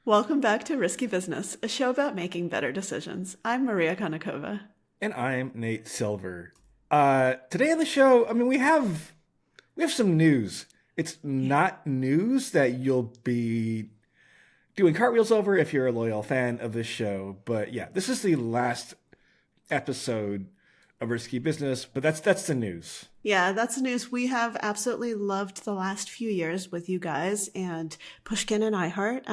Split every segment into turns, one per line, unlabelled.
Welcome back to Risky Business, a show about making better decisions. I'm Maria Konnikova.
And I'm Nate Silver. Today on the show, we have some news. It's not news that you'll be doing cartwheels over if you're a loyal fan of this show. But yeah, this is the last episode of Risky Business, but that's the news.
Yeah, that's the news. We have absolutely loved the last few years with you guys and Pushkin and iHeart.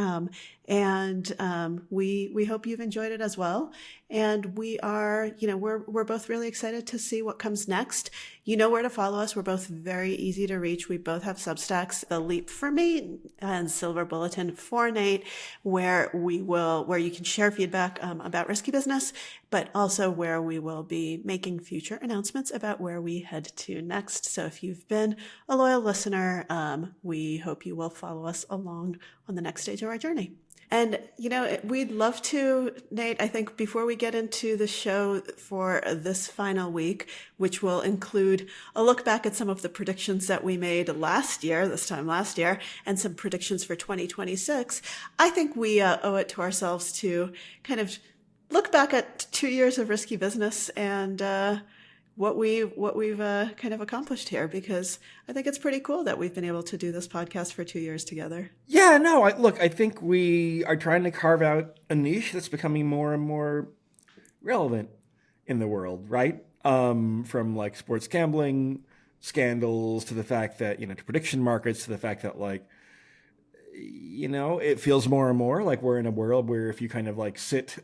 We hope you've enjoyed it as well. And we are, we're both really excited to see what comes next. You know where to follow us. We're both very easy to reach. We both have Substacks, The Leap for me and Silver Bulletin for Nate, where you can share feedback about Risky Business, but also where we will be making future announcements about where we head to next. So if you've been a loyal listener, we hope you will follow us along on the next stage of our journey. And, we'd love to, Nate, I think before we get into the show for this final week, which will include a look back at some of the predictions that we made this time last year, and some predictions for 2026, I think we owe it to ourselves to kind of look back at 2 years of Risky Business and what we've kind of accomplished here, because I think it's pretty cool that we've been able to do this podcast for 2 years together.
Yeah, no, I think we are trying to carve out a niche that's becoming more and more relevant in the world, right? From like sports gambling scandals to the fact that, to prediction markets, to the fact that it feels more and more like we're in a world where if you kind of sit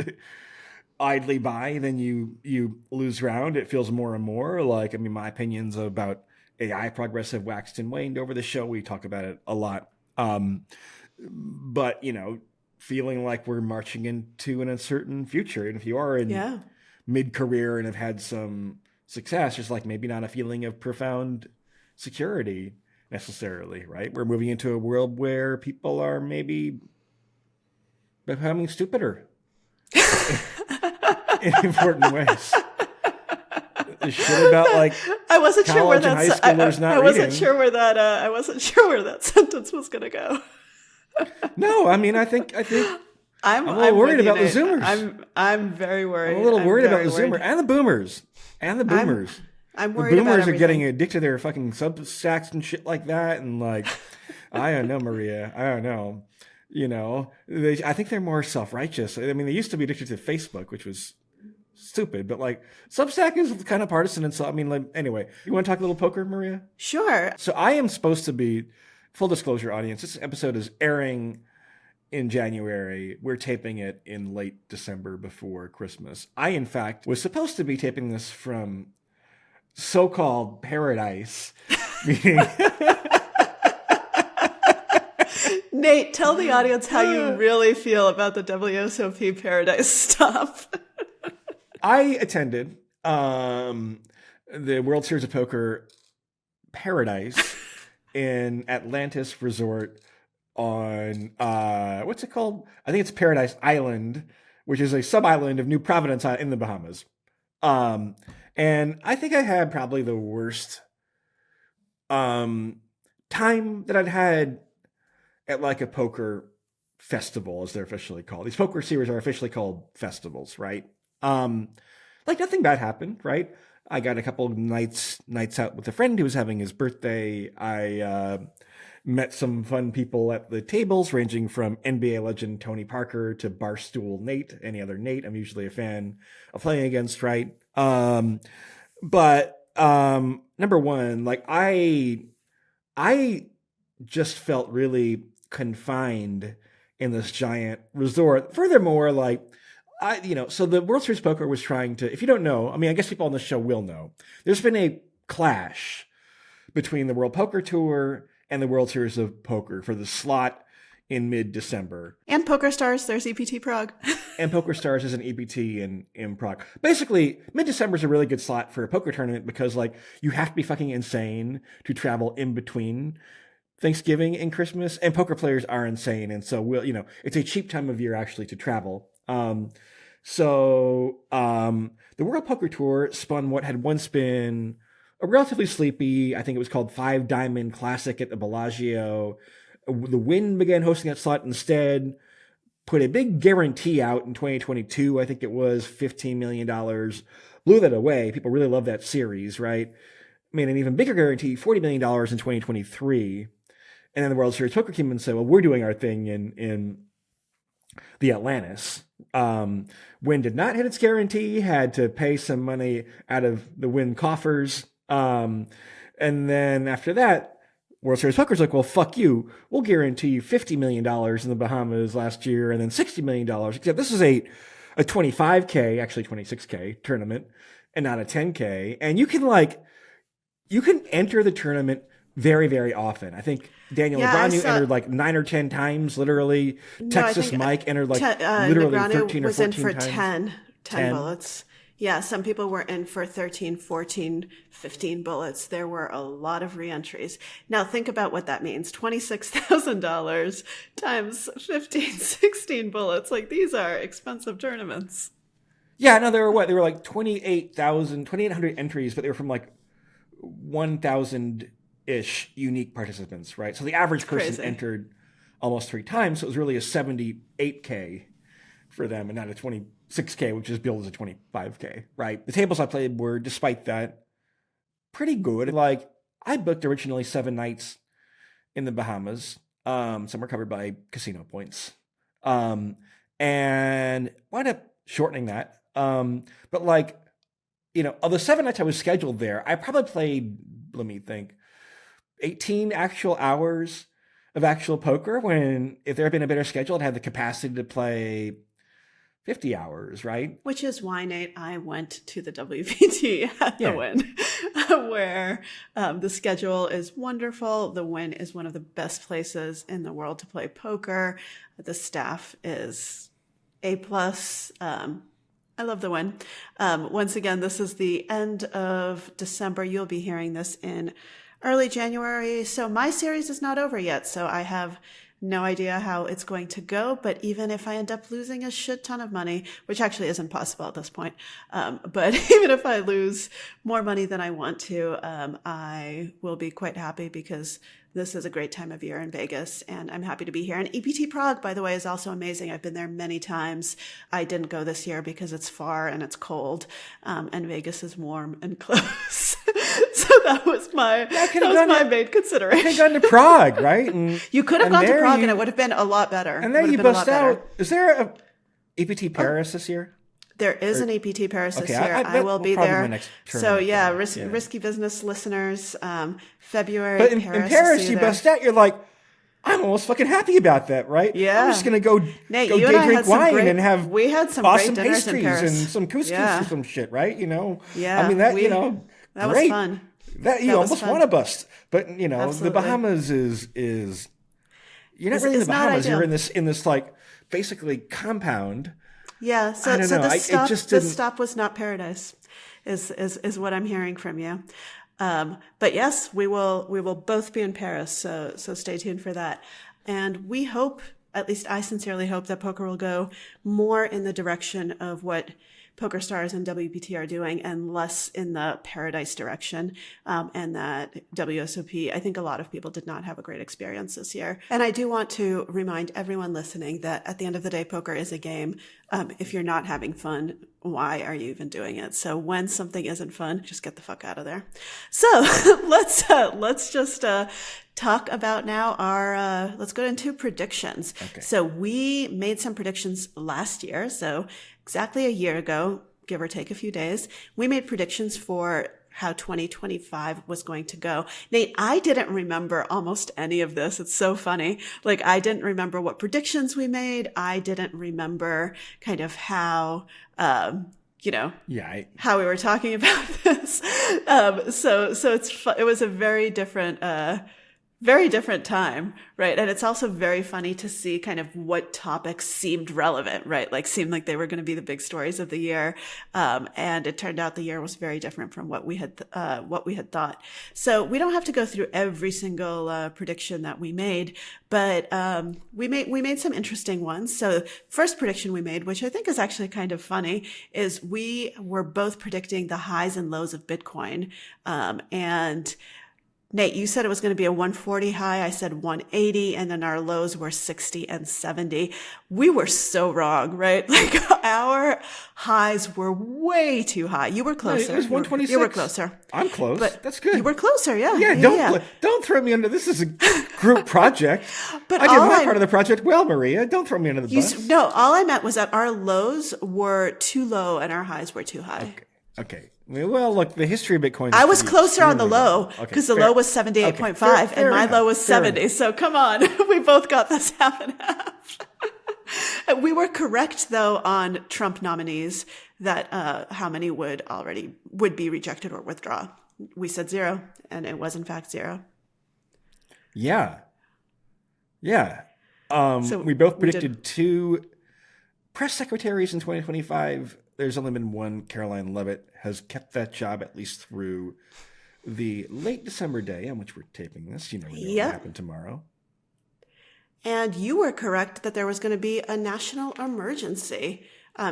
idly by, then you lose ground. It feels more and more like, my opinions about AI progress have waxed and waned over the show. We talk about it a lot. But, feeling like we're marching into an uncertain future. And if you are in mid-career and have had some success, there's maybe not a feeling of profound security necessarily, right? We're moving into a world where people are maybe becoming stupider in important ways. The shit about
I wasn't sure where
college and
that
high schoolers not
I wasn't
reading.
sure where that I wasn't sure where that sentence was going to go.
No, I think I'm a little worried about the Zoomers.
I'm very worried.
I'm a little worried about the Zoomer and the Boomers. I'm
worried
the
about
Boomers are
everything.
getting addicted to their fucking Substacks and shit like that, and I don't know, Maria. I don't know. I think they're more self-righteous. They used to be addicted to Facebook, which was stupid, but Substack is kind of partisan, and so anyway, you want to talk a little poker, Maria?
Sure.
So I am supposed to be, full disclosure, audience, this episode is airing in January. We're taping it in late December before Christmas. I, in fact, was supposed to be taping this from so-called paradise, meaning
Nate, tell the audience how you really feel about the WSOP Paradise stuff.
I attended the World Series of Poker Paradise in Atlantis Resort on, what's it called? I think it's Paradise Island, which is a sub-island of New Providence in the Bahamas. And I think I had probably the worst time that I'd had at a poker festival, as they're officially called. These poker series are officially called festivals, right? Nothing bad happened, right? I got a couple of nights out with a friend who was having his birthday. I met some fun people at the tables, ranging from NBA legend Tony Parker to Barstool Nate, any other Nate I'm usually a fan of playing against, right? But number one, I just felt really confined in this giant resort. Furthermore, so the World Series of Poker was trying to, if you don't know, I guess people on this show will know, there's been a clash between the World Poker Tour and the World Series of Poker for the slot in mid-December.
And PokerStars, there's EPT Prague.
And PokerStars is an EPT in Prague. Basically, mid-December is a really good slot for a poker tournament because, you have to be fucking insane to travel in between Thanksgiving and Christmas, and poker players are insane, and so it's a cheap time of year actually to travel. The World Poker Tour spun what had once been a relatively sleepy, I think it was called Five Diamond Classic at the Bellagio. The Wynn began hosting that slot instead. put a big guarantee out in 2022. I think it was $15 million. Blew that away. People really love that series, right? Made an even bigger guarantee, $40 million in 2023. And then the World Series Poker came and said, well, we're doing our thing in the Atlantis. Wynn did not hit its guarantee, had to pay some money out of the Wynn coffers. And then after that, World Series Poker's like, well, fuck you. We'll guarantee you $50 million in the Bahamas last year and then $60 million. Except this is a 25K, actually 26K tournament and not a 10K. And you can enter the tournament very, very often. I think Daniel Negreanu entered like 9 or 10 times, literally. Texas Mike entered like literally
Negreanu
13 or 14
was in for
times.
10 bullets. Yeah, some people were in for 13, 14, 15 bullets. There were a lot of reentries. Now think about what that means. $26,000 times 15, 16 bullets. Like, these are expensive tournaments.
Yeah, no, they were what? They were like 2,800 entries, but they were from like 1,000-ish unique participants, right? So the average person entered almost 3 times. So it was really a 78K for them and not a 26K, which is billed as a 25K, right? The tables I played were, despite that, pretty good. Like, I booked originally 7 nights in the Bahamas. Some were covered by casino points. And wound up shortening that. But like, you know, of the 7 nights I was scheduled there, I probably played, let me think, 18 actual hours of actual poker, when if there had been a better schedule, I'd had the capacity to play 50 hours, right?
Which is why, Nate, I went to the WPT at the Wynn, where the schedule is wonderful. The Wynn is one of the best places in the world to play poker. The staff is A+. I love the Wynn. Once again, this is the end of December. You'll be hearing this in early January. So my series is not over yet. So I have no idea how it's going to go. But even if I end up losing a shit ton of money, which actually isn't possible at this point, but even if I lose more money than I want to, I will be quite happy, because this is a great time of year in Vegas, and I'm happy to be here. And EPT Prague, by the way, is also amazing. I've been there many times. I didn't go this year because it's far and it's cold, and Vegas is warm and close. So that was my main consideration.
I could have gone to Prague, right? And,
you could have gone to Prague, and it would have been a lot better.
And then you bust out. Is there a EPT Paris this year?
There is an EPT Paris this year. I will be there. So yeah, risky business listeners, February.
But in Paris, you bust out. You're like, I'm almost fucking happy about that, right?
Yeah.
I'm just gonna go
Nate,
day drink wine and have
we had some
awesome
great dinners in
pastries
Paris.
and some couscous or some shit, right? You know.
Yeah.
I mean that
that
great.
was fun.
That you almost want to bust, but you know
Absolutely.
the Bahamas is you're not really in the Bahamas. You're in this like basically compound.
Yeah, so the stop was not paradise, is what I'm hearing from you. But yes, we will both be in Paris, so stay tuned for that. And we hope, at least I sincerely hope, that poker will go more in the direction of what PokerStars and WPT are doing, and less in the paradise direction. And that WSOP, I think a lot of people did not have a great experience this year. And I do want to remind everyone listening that at the end of the day, poker is a game. If you're not having fun, why are you even doing it? So when something isn't fun, just get the fuck out of there. So let's just talk about now let's go into predictions. Okay. So we made some predictions last year. So exactly a year ago, give or take a few days, we made predictions for how 2025 was going to go. Nate, I didn't remember almost any of this. It's so funny. Like, I didn't remember what predictions we made. I didn't remember kind of how, how we were talking about this. So it was a very different time, right? And it's also very funny to see kind of what topics seemed relevant, right? Like, seemed like they were going to be the big stories of the year. And it turned out the year was very different from what we had thought. So we don't have to go through every single prediction that we made, but we made some interesting ones. So first prediction we made, which I think is actually kind of funny, is we were both predicting the highs and lows of Bitcoin. And Nate, you said it was going to be a 140 high. I said 180, and then our lows were 60 and 70. We were so wrong, right? Like our highs were way too high. You were closer.
It was 126.
You were closer.
I'm close.
But
that's good.
You were closer, yeah.
Yeah, don't throw me under. This is a group project.
But
I did my part of the project well, Maria. Don't throw me under the bus.
No, all I meant was that our lows were too low and our highs were too high.
Okay. Well, look, the history of Bitcoin.
I was closer on the low because the low was 78.5 and my low was 70. So come on, we both got this half and half. We were correct though on Trump nominees that how many would be rejected or withdraw. We said 0, and it was in fact 0.
Yeah. So we both predicted 2 press secretaries in 2025. There's only been one. Caroline Levitt has kept that job at least through the late December day on which we're taping this. You know, we know what happened tomorrow.
And you were correct that there was going to be a national emergency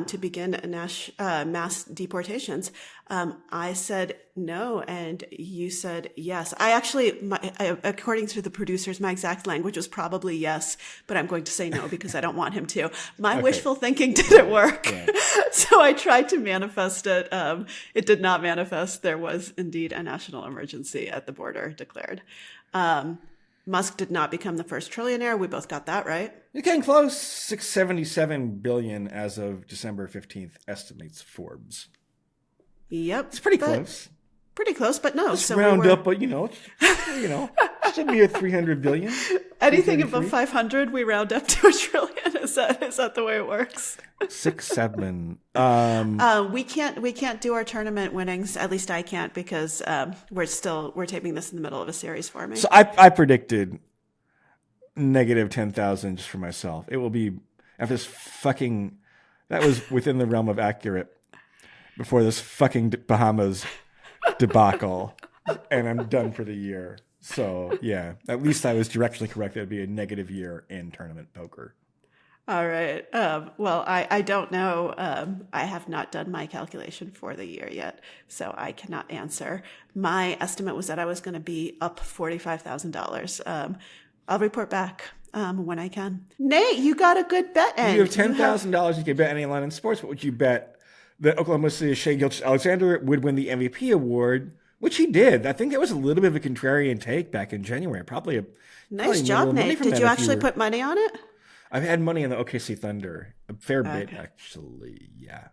to begin mass deportations. I said no, and you said yes. I actually, according to the producers, my exact language was probably yes, but I'm going to say no because I don't want him to. My wishful thinking didn't work. Yeah. So I tried to manifest it. It did not manifest. There was indeed a national emergency at the border declared. Musk did not become the first trillionaire. We both got that right.
You're getting close. $677 billion as of December 15th, estimates Forbes.
Yep.
It's pretty close.
Pretty close, but no.
Let's round up, but should be a 300 billion.
Anything above 500, we round up to a trillion. Is that the way it works?
6, 7.
We can't do our tournament winnings. At least I can't because we're taping this in the middle of a series for me.
So I predicted negative 10,000 just for myself. It will be after this fucking. That was within the realm of accurate before this fucking Bahamas debacle, and I'm done for the year. So yeah, at least I was directionally correct. It'd be a negative year in tournament poker.
All right. Well, I don't know. I have not done my calculation for the year yet, so I cannot answer. My estimate was that I was going to be up $45,000. I'll report back when I can. Nate, you got a good bet.
You have $10,000. You can bet any line in sports. What would you bet that Oklahoma City's Shai Gilgeous-Alexander would win the MVP award? Which he did. I think it was a little bit of a contrarian take back in January.
Nice job, Nate. Did you actually put money on it?
I've had money on the OKC Thunder. A fair bit, actually. Yeah.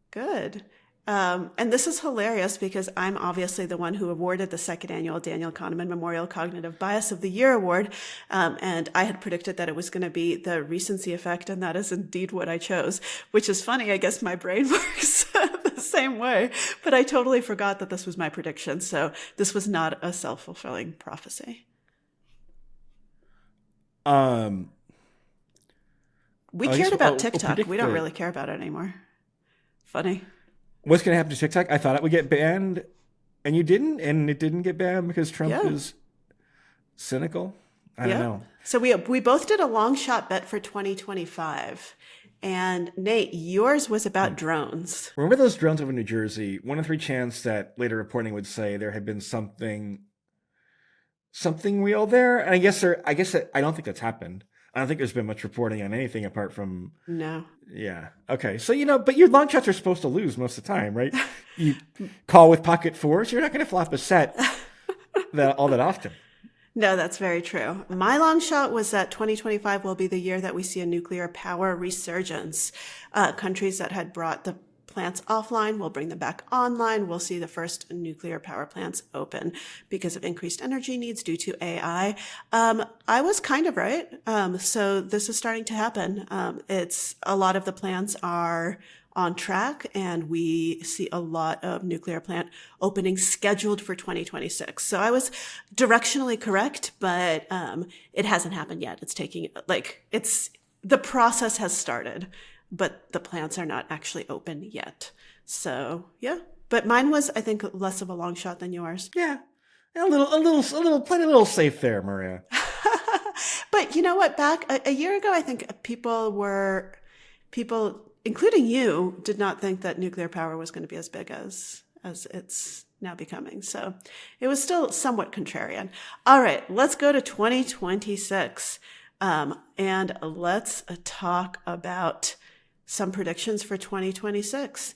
Good. And this is hilarious because I'm obviously the one who awarded the second annual Daniel Kahneman Memorial Cognitive Bias of the Year Award. And I had predicted that it was going to be the recency effect, and that is indeed what I chose, which is funny. I guess my brain works the same way, but I totally forgot that this was my prediction. So this was not a self-fulfilling prophecy. We cared about TikTok. We don't really care about it anymore. Funny.
What's going to happen to TikTok? I thought it would get banned, and you didn't, and it didn't get banned because Trump is cynical. I don't know. So
we both did a long shot bet for 2025. And Nate, yours was about drones.
Remember those drones over New Jersey? 1 in 3 chance that later reporting would say there had been something real there. And I don't think that's happened. I don't think there's been much reporting on anything apart from...
No.
Yeah. Okay. So, but your long shots are supposed to lose most of the time, right? You call with pocket fours. You're not going to flop a set all that often.
No, that's very true. My long shot was that 2025 will be the year that we see a nuclear power resurgence. Countries that had brought the plants offline will bring them back online. We'll see the first nuclear power plants open because of increased energy needs due to AI. I was kind of right. So this is starting to happen. It's a lot of the plants are on track, and we see a lot of nuclear plant openings scheduled for 2026. So I was directionally correct, but it hasn't happened yet. The process has started, but the plants are not actually open yet. So yeah, but mine was, I think, less of a long shot than yours.
Yeah, a little safe there, Maria.
But you know what? Back a year ago, I think people, including you, did not think that nuclear power was going to be as big as it's now becoming. So it was still somewhat contrarian. All right, let's go to 2026. And let's talk about some predictions for 2026.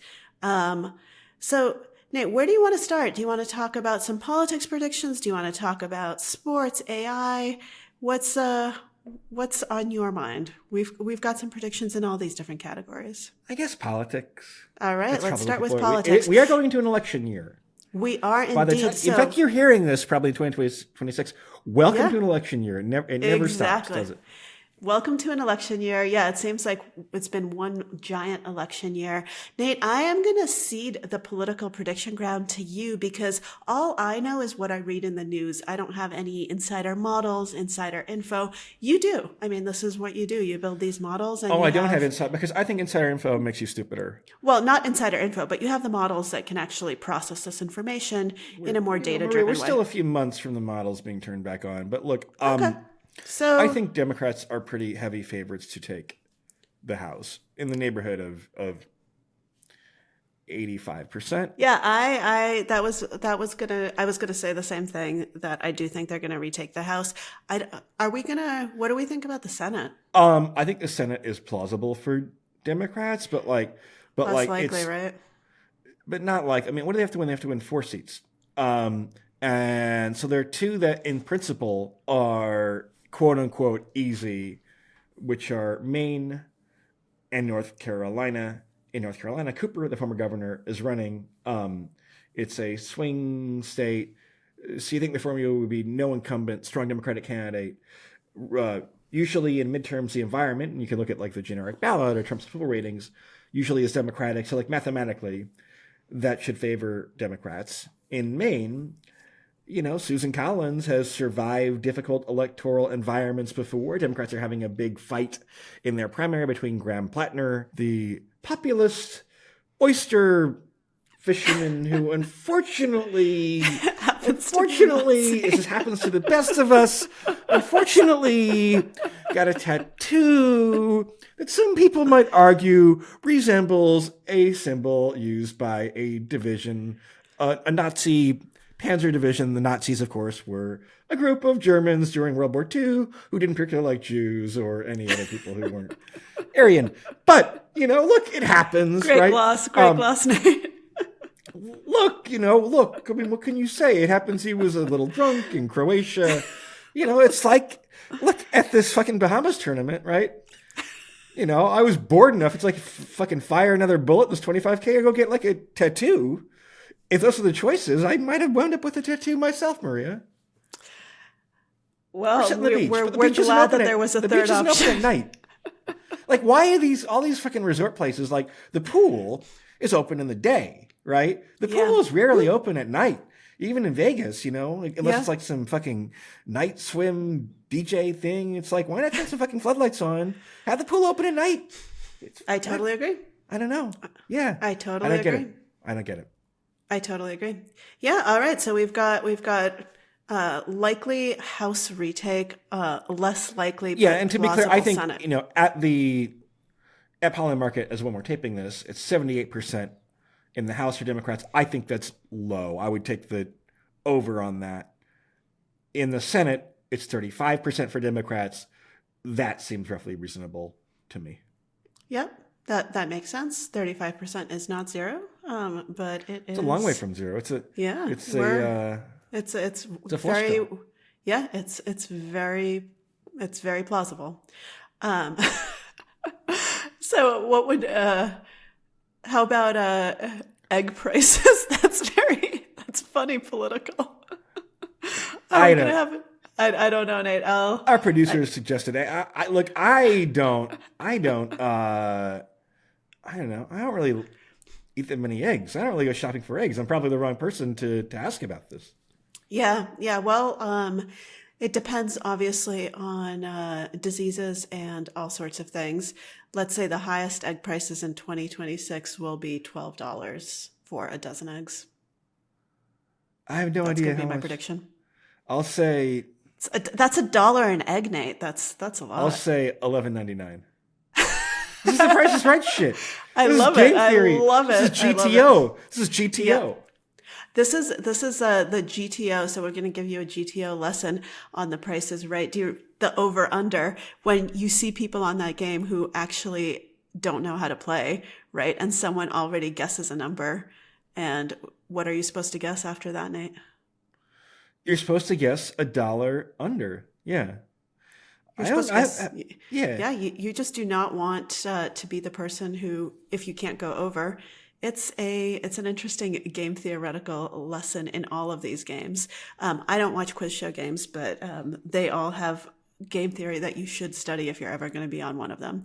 So Nate, where do you want to start? Do you want to talk about some politics predictions? Do you want to talk about sports, AI? What's on your mind? We've got some predictions in all these different categories.
I guess politics.
All right,
That's
let's start
probably
with politics.
We are going into an election year.
We are
By the
indeed.
time, in fact, you're hearing this probably in 2026. Welcome
Yeah.
to an election year. It never stops,
Exactly.
does it?
Welcome to an election year. Yeah, it seems like it's been one giant election year. Nate, I am going to cede the political prediction ground to you because all I know is what I read in the news. I don't have any insider models, insider info. You do. I mean, this is what you do. You build these models. And
I don't have insider because I think insider info makes you stupider.
Well, not insider info, but you have the models that can actually process this information in a more data-driven way.
We're still a few months from the models being turned back on. But look,
Okay. So
I think Democrats are pretty heavy favorites to take the House in the neighborhood of 85%.
yeah, I was gonna say the same thing, that I do think they're gonna retake the House. What do we think about the Senate?
I think the Senate is plausible for Democrats, but
Less likely,
it's
right?
but not like, I mean, what do they have to win? They have to win 4 seats. And so there are 2 that in principle are quote unquote easy, which are Maine and North Carolina. In North Carolina, Cooper, the former governor, is running. It's a swing state. So you think the formula would be no incumbent, strong Democratic candidate. Usually in midterms, the environment, and you can look at like the generic ballot or Trump's approval ratings, usually is Democratic. So like mathematically, that should favor Democrats. In Maine, Susan Collins has survived difficult electoral environments before. Democrats are having a big fight in their primary between Graham Plattner, the populist oyster fisherman who unfortunately, this happens to the best of us, unfortunately got a tattoo that some people might argue resembles a symbol used by a division, a Nazi Panzer division. The Nazis, of course, were a group of Germans during World War II who didn't particularly like Jews or any other people who weren't Aryan. But, look, it happens,
Great
right?
gloss, Nate.
Look, I mean, what can you say? It happens he was a little drunk in Croatia. It's like, look at this fucking Bahamas tournament, right? I was bored enough. It's like fucking fire another bullet. This 25K, I go get like a tattoo. If those are the choices, I might have wound up with a tattoo myself, Maria.
Well,
we're
glad that there was a third option.
The beach isn't open at night. Like, why are all these fucking resort places, like the pool is open in the day, right? The pool is rarely open at night, even in Vegas, unless it's like some fucking night swim DJ thing. It's like, why not turn some fucking floodlights on? Have the pool open at night.
I totally agree.
I don't know. Yeah.
I totally agree.
I don't get it.
I totally agree. Yeah. All right. So we've got likely House retake, less likely.
Yeah, and to be clear, I think
Senate.
at Pollen Market, as when we're taping this, it's 78% in the House for Democrats. I think that's low. I would take the over on that. In the Senate, it's 35% for Democrats. That seems roughly reasonable to me.
Yep. That makes sense. 35% is not zero, but
it's a long way from zero. It's
very, yeah, it's very plausible. So what would, how about, egg prices? That's funny political. I don't know, Nate.
Our producers suggested I don't know. I don't really eat that many eggs. I don't really go shopping for eggs. I'm probably the wrong person to ask about this.
Yeah. Well, it depends obviously on diseases and all sorts of things. Let's say the highest egg prices in 2026 will be $12 for a dozen eggs.
I have no idea.
That's going to be my
much.
prediction.
I'll say
that's $1 an egg, Nate. That's a lot.
I'll say $11.99. This is the Price is Right shit.
I love it.
Theory.
I love it.
This is GTO. This is GTO.
This is the GTO, so we're going to give you a GTO lesson on The Price is Right. The over under when you see people on that game who actually don't know how to play, right? And someone already guesses a number, and what are you supposed to guess after that, Nate?
You're supposed to guess a dollar under. Yeah.
You're
I
supposed
don't.
to guess,
Yeah.
yeah. You just do not want to be the person who, if you can't go over, it's an interesting game theoretical lesson in all of these games. I don't watch quiz show games, but they all have game theory that you should study if you're ever going to be on one of them.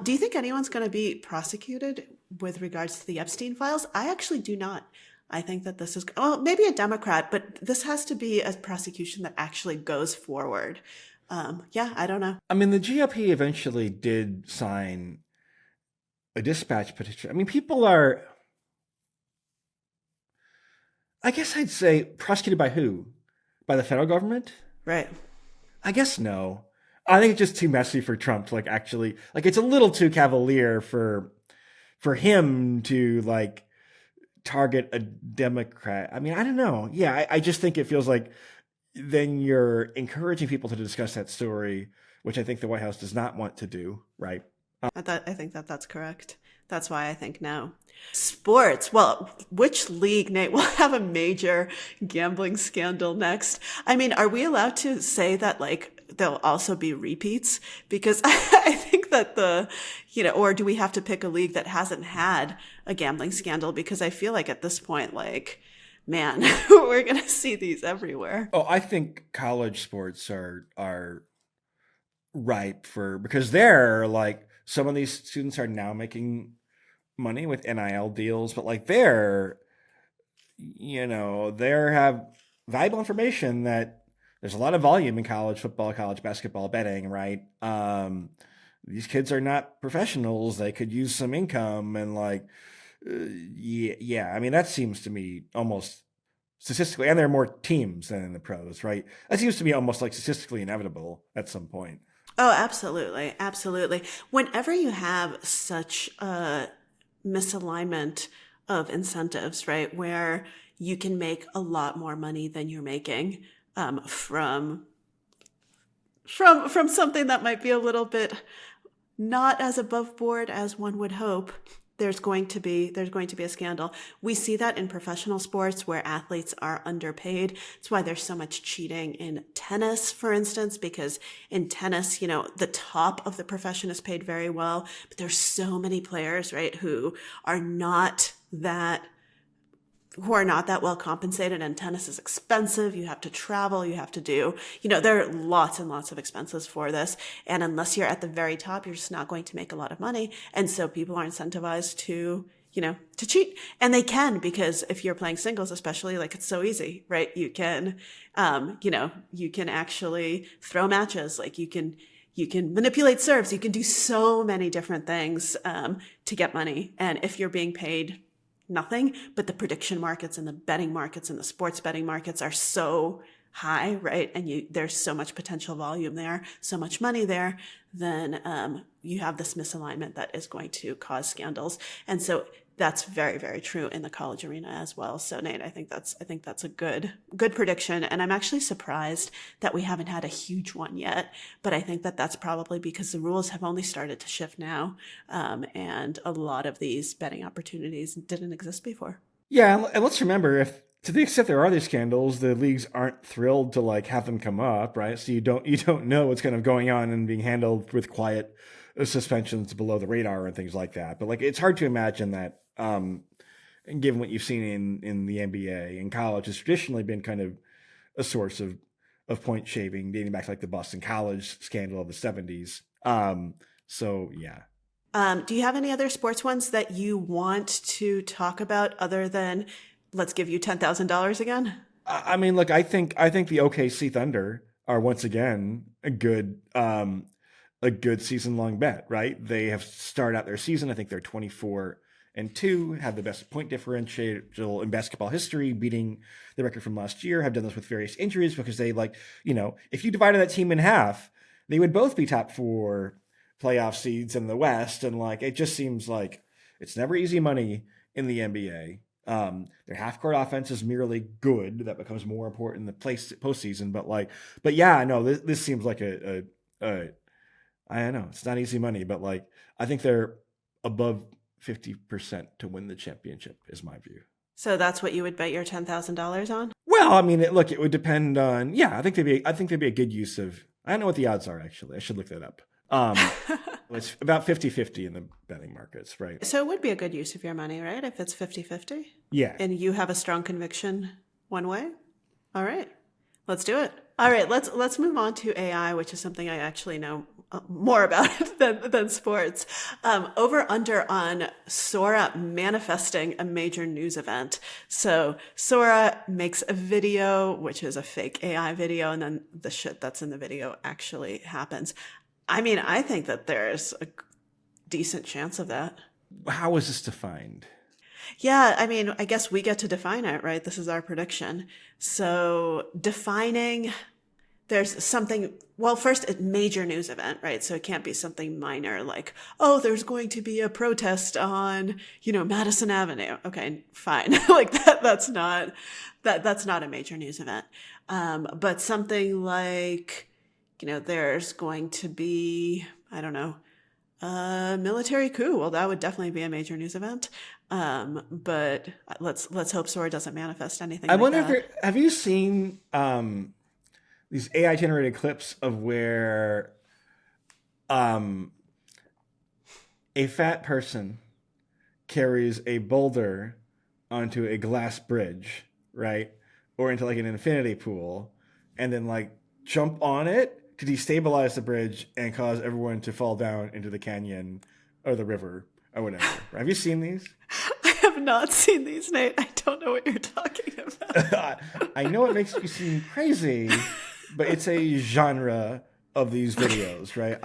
Do you think anyone's going to be prosecuted with regards to the Epstein files? I actually do not. I think that this is, well, maybe a Democrat, but this has to be a prosecution that actually goes forward. Yeah, I don't know.
I mean, the GOP eventually did sign a dispatch petition. I mean, people are, I guess I'd say, prosecuted by who? By the federal government?
Right.
I guess no. I think it's just too messy for Trump to actually it's a little too cavalier for him to target a Democrat. I mean, I don't know. Yeah, I just think it feels like then you're encouraging people to discuss that story, which I think the White House does not want to do, right?
I think that that's correct. That's why I think no. Sports. Well, which league, Nate, will have a major gambling scandal next? I mean, are we allowed to say that there'll also be repeats? Because I think that or do we have to pick a league that hasn't had a gambling scandal? Because I feel like at this point, man, we're going to see these everywhere.
Oh, I think college sports are ripe because they're some of these students are now making money with NIL deals, but they have valuable information that there's a lot of volume in college football, college basketball betting, right? These kids are not professionals. They could use some income and yeah. I mean, that seems to me almost statistically, and there are more teams than in the pros, right? That seems to me almost statistically inevitable at some point.
Oh, absolutely. Absolutely. Whenever you have such a misalignment of incentives, right, where you can make a lot more money than you're making from something that might be a little bit not as above board as one would hope, there's going to be a scandal. We see that in professional sports where athletes are underpaid. It's why there's so much cheating in tennis, for instance, because in tennis, the top of the profession is paid very well, but there's so many players, right, who are not that well compensated, and tennis is expensive. You have to travel, you have to do, there are lots and lots of expenses for this. And unless you're at the very top, you're just not going to make a lot of money. And so people are incentivized to cheat. And they can, because if you're playing singles, especially, it's so easy, right? You can, you can actually throw matches. You can manipulate serves. You can do so many different things to get money. And if you're being paid nothing, but the prediction markets and the betting markets and the sports betting markets are so high, right? And there's so much potential volume there, so much money there, then you have this misalignment that is going to cause scandals. And so that's very, very true in the college arena as well. So Nate, I think that's a good prediction. And I'm actually surprised that we haven't had a huge one yet, but I think that that's probably because the rules have only started to shift now. And a lot of these betting opportunities didn't exist before.
Yeah. And let's remember, if to the extent there are these scandals, the leagues aren't thrilled to have them come up, right? So you don't know what's kind of going on and being handled with quiet suspensions below the radar and things like that. But it's hard to imagine that, given what you've seen in the NBA and college has traditionally been kind of a source of point shaving, dating back to the Boston College scandal of the 70s. So yeah.
Do you have any other sports ones that you want to talk about other than let's give you $10,000 again?
I mean, look, I think the OKC Thunder are once again a good season-long bet, right? They have started out their season. I think they're 24-2, have the best point differential in basketball history, beating the record from last year, have done this with various injuries because they if you divided that team in half, they would both be top 4 playoff seeds in the West. And it just seems like it's never easy money in the NBA. Their half court offense is merely good. That becomes more important in the postseason. But yeah, no, this seems like a I don't know. It's not easy money, but like I think they're above 50% to win the championship is my view.
So that's what you would bet your $10,000 on?
Well, I mean, look, it would depend on. Yeah, I think they'd be a good use of. I don't know what the odds are actually. I should look that up. It's about 50-50 in the betting markets, right?
So it would be a good use of your money, right? If it's 50-50?
Yeah.
And you have a strong conviction one way? All right. Let's do it. All right, let's move on to AI, which is something I actually know more about than sports. Over under on Sora manifesting a major news event. So Sora makes a video, which is a fake AI video, and then the shit that's in the video actually happens. I mean, I think that there's a decent chance of that.
How is this defined?
Yeah, I mean, I guess we get to define it, right? This is our prediction. So defining, there's something, well, first, a major news event, right? So it can't be something minor like, oh, there's going to be a protest on, Madison Avenue. Okay, fine. Like that's not a major news event. But something like, there's going to be, I don't know, a military coup. Well, that would definitely be a major news event. But let's hope Sora doesn't manifest anything.
I
like
wonder
that.
have you seen these AI generated clips of where a fat person carries a boulder onto a glass bridge, right? Or into like an infinity pool, and then like jump on it to destabilize the bridge and cause everyone to fall down into the canyon or the river or whatever. Have you seen these?
I have not seen these, Nate. I don't know what you're talking about.
I know it makes you seem crazy, but it's a genre of these videos, right?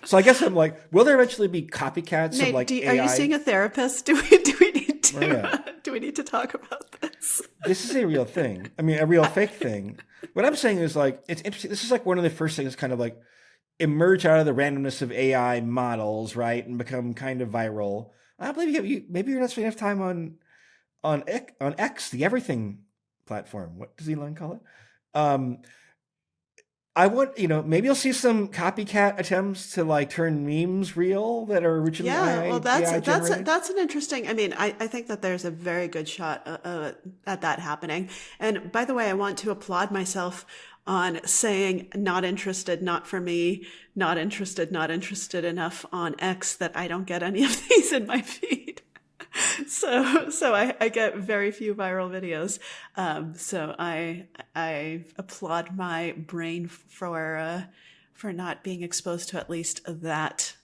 So I guess I'm like, will there eventually be copycats
Nate,
of like AI?
are you seeing a therapist? Do we need to?
Oh, yeah.
Do we need to talk about this?
This is a real thing. I mean, a real fake thing. What I'm saying is like, it's interesting. This is like one of the first things kind of like emerge out of the randomness of AI models, right? And become kind of viral. I believe maybe you're not spending enough time on X, the everything platform. What does Elon call it? I want, maybe you'll see some copycat attempts to like turn memes real that are originally AI,
well,
AI generated.
that's an interesting. I mean, I think that there's a very good shot at that happening. And by the way, I want to applaud myself on saying not interested, not for me, not interested enough on X that I don't get any of these in my feed. So I get very few viral videos. So I applaud my brain for not being exposed to at least that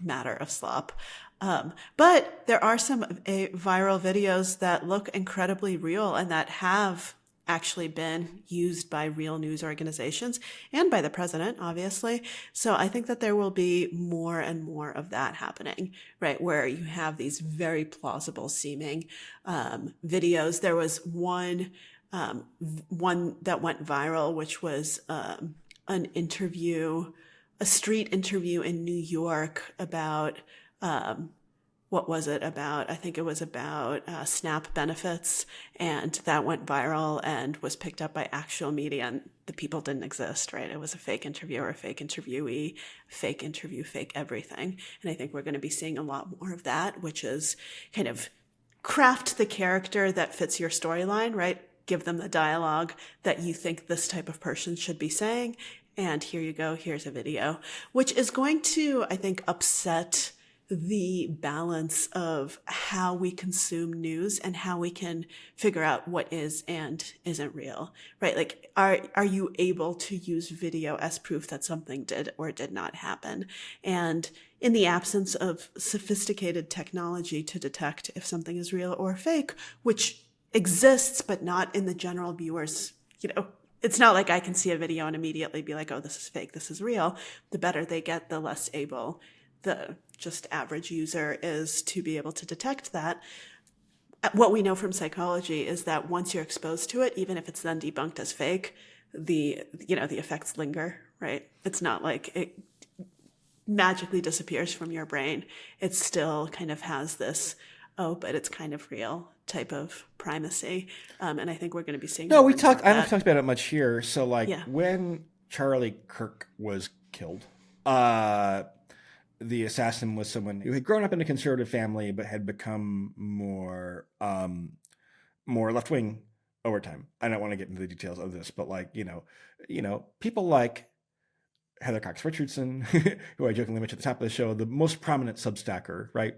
matter of slop. But there are some viral videos that look incredibly real and that have actually been used by real news organizations and by the president, obviously. So I think that there will be more and more of that happening, right? Where you have these very plausible seeming videos. There was one that went viral, which was an interview, a street interview in New York about what was it about? I think it was about SNAP benefits, and that went viral and was picked up by actual media, and the people didn't exist, right? It was a fake interviewer, a fake interviewee, fake interview, fake everything. And I think we're going to be seeing a lot more of that, which is kind of craft the character that fits your storyline, right? Give them the dialogue that you think this type of person should be saying. And here you go, here's a video, which is going to, I think, upset the balance of how we consume news and how we can figure out what is and isn't real, right? Like, are you able to use video as proof that something did or did not happen? And in the absence of sophisticated technology to detect if something is real or fake, which exists, but not in the general viewers, it's not like I can see a video and immediately be like, oh, this is fake, this is real. The better they get, the less able the just average user is to be able to detect that. What we know from psychology is that once you're exposed to it, even if it's then debunked as fake, the effects linger, right? It's not like it magically disappears from your brain. It still kind of has this oh, but it's kind of real type of primacy. And I think we're going to be seeing.
No,
more
we
and more
talked.
of
I haven't
that.
talked about it much here. So, like,
Yeah.
when Charlie Kirk was killed, the assassin was someone who had grown up in a conservative family but had become more left wing over time. I don't want to get into the details of this, but like people like Heather Cox Richardson, who I jokingly mentioned at the top of the show, the most prominent Substacker, right?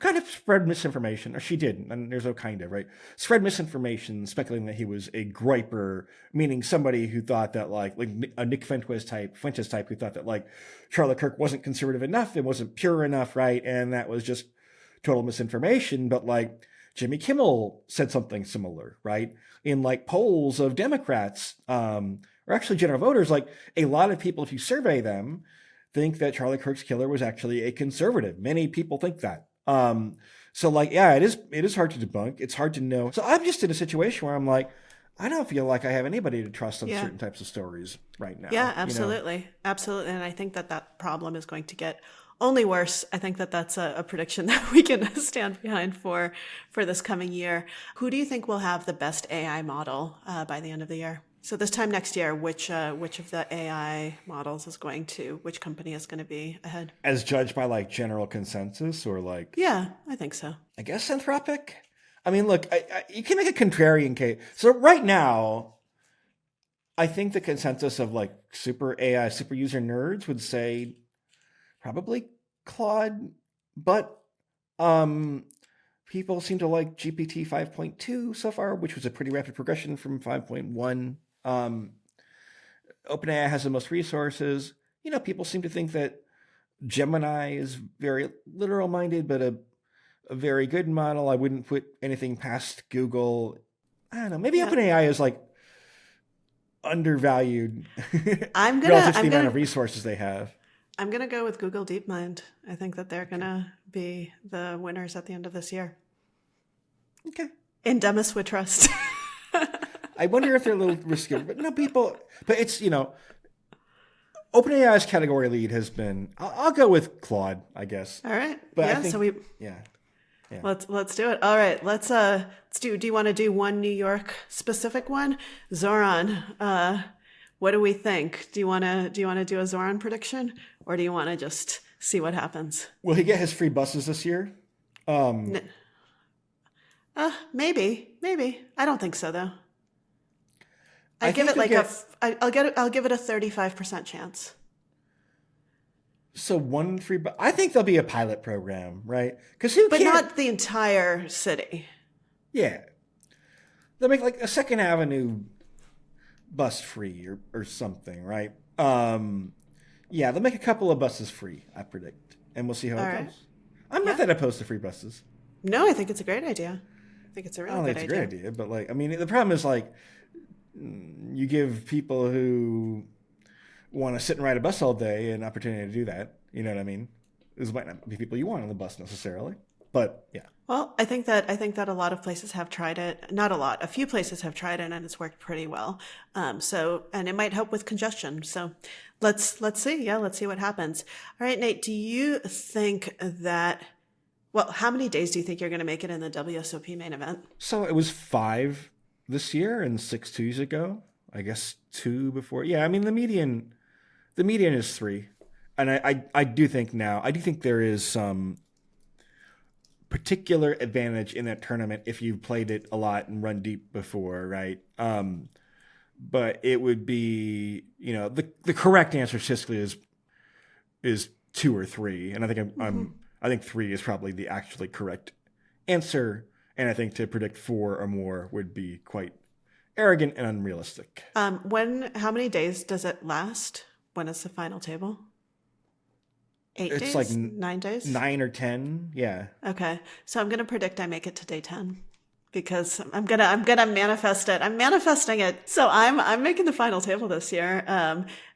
Kind of spread misinformation, or she did, and there's no kind of, right? Spread misinformation, speculating that he was a griper, meaning somebody who thought that like a Nick Fuentes type, who thought that like Charlie Kirk wasn't conservative enough, it wasn't pure enough, right? And that was just total misinformation. But like Jimmy Kimmel said something similar, right? In like polls of Democrats, or actually general voters, like a lot of people, if you survey them, think that Charlie Kirk's killer was actually a conservative. Many people think that. So like, yeah, it is hard to debunk. It's hard to know. So I'm just in a situation where I'm like, I don't feel like I have anybody to trust on certain types of stories right now.
Yeah, absolutely. Absolutely. And I think that problem is going to get only worse. I think that's a prediction that we can stand behind for this coming year. Who do you think will have the best AI model by the end of the year? So this time next year, which of the AI models which company is going to be ahead?
As judged by like general consensus or like...
Yeah, I think so.
I guess Anthropic? I mean, look, you can make a contrarian case. So right now, I think the consensus of like super AI, super user nerds would say probably Claude, but people seem to like GPT 5.2 so far, which was a pretty rapid progression from 5.1. OpenAI has the most resources. People seem to think that Gemini is very literal-minded, but a very good model. I wouldn't put anything past Google. I don't know. Maybe OpenAI is like undervalued relative to the amount of resources they have.
I'm going to go with Google DeepMind. I think that they're going to be the winners at the end of this year.
Okay.
In Demis we trust.
I wonder if they're a little risky, but it's, OpenAI's category lead has been, I'll go with Claude, I guess.
All right.
But
yeah.
I think,
So let's do it. All right. Let's do you want to do one New York specific one? Zoran, what do we think? Do you want to do a Zoran prediction, or do you want to just see what happens?
Will he get his free buses this year?
Maybe. I don't think so though. I'll give it a 35% chance.
So one free bus. I think there'll be a pilot program, right?
But not the entire city.
Yeah. They'll make like a Second Avenue bus free or something, right? Yeah, they'll make a couple of buses free, I predict. And we'll see how it goes. I'm not that opposed to free buses.
No, I think it's a great idea. I think it's a really good idea.
It's a great idea, but like, I mean, the problem is like, you give people who want to sit and ride a bus all day an opportunity to do that. You know what I mean? These might not be people you want on the bus necessarily, but yeah.
Well, I think that a lot of places have tried it. Not a lot. A few places have tried it, and it's worked pretty well. And it might help with congestion. So let's see. Yeah, let's see what happens. All right, Nate. Do you think that? Well, how many days do you think you're going to make it in the WSOP main event?
So it was 5 this year and 6 2 years ago. I guess 2 before. Yeah, I mean the median is 3, and I do think there is some particular advantage in that tournament if you've played it a lot and run deep before, right? But it would be, the correct answer statistically is 2 or 3, and I think I think 3 is probably the actually correct answer. And I think to predict 4 or more would be quite arrogant and unrealistic.
How many days does it last? When is the final table? 8 days?
It's like
9 days?
9 or 10, yeah. Okay.
So I'm gonna predict I make it to day 10. Because I'm gonna manifest it. I'm manifesting it. So I'm making the final table this year.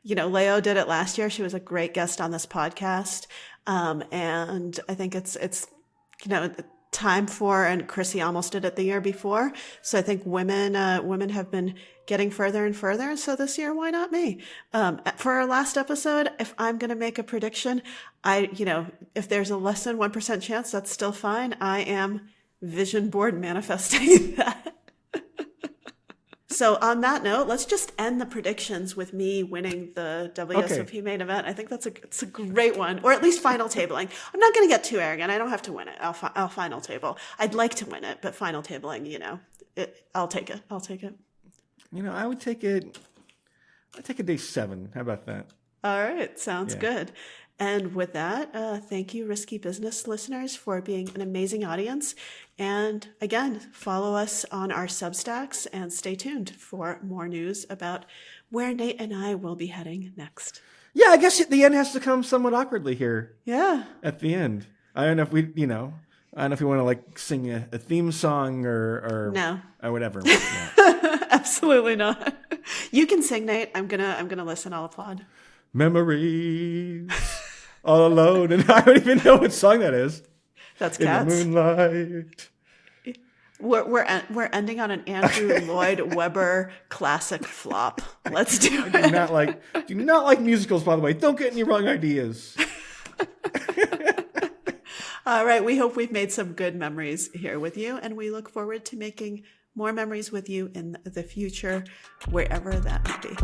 Leo did it last year. She was a great guest on this podcast. And I think it's time for, and Chrissy almost did it the year before. So I think women have been getting further and further. So this year, why not me? For our last episode, if I'm going to make a prediction, if there's a less than 1% chance, that's still fine. I am vision board manifesting that. So on that note, let's just end the predictions with me winning the WSOP main event. I think it's a great one, or at least final tabling. I'm not going to get too arrogant. I don't have to win it. I'll final table. I'd like to win it, but final tabling, I'll take it. I'll take it.
I would take it. I'd take a day 7. How about that?
All right. Sounds good. And with that, thank you, Risky Business listeners, for being an amazing audience. And again, follow us on our Substacks and stay tuned for more news about where Nate and I will be heading next.
Yeah, I guess the end has to come somewhat awkwardly here.
Yeah.
At the end. I don't know if we, I don't know if we want to sing a theme song or
no,
or whatever.
Absolutely not. You can sing, Nate. I'm gonna listen. I'll applaud.
Memories all alone, and I don't even know what song that is.
That's Cats.
In the moonlight.
We're ending on an Andrew Lloyd Webber classic flop. Let's do it.
I do not like musicals, by the way. Don't get any wrong ideas.
All right. We hope we've made some good memories here with you, and we look forward to making more memories with you in the future, wherever that may be.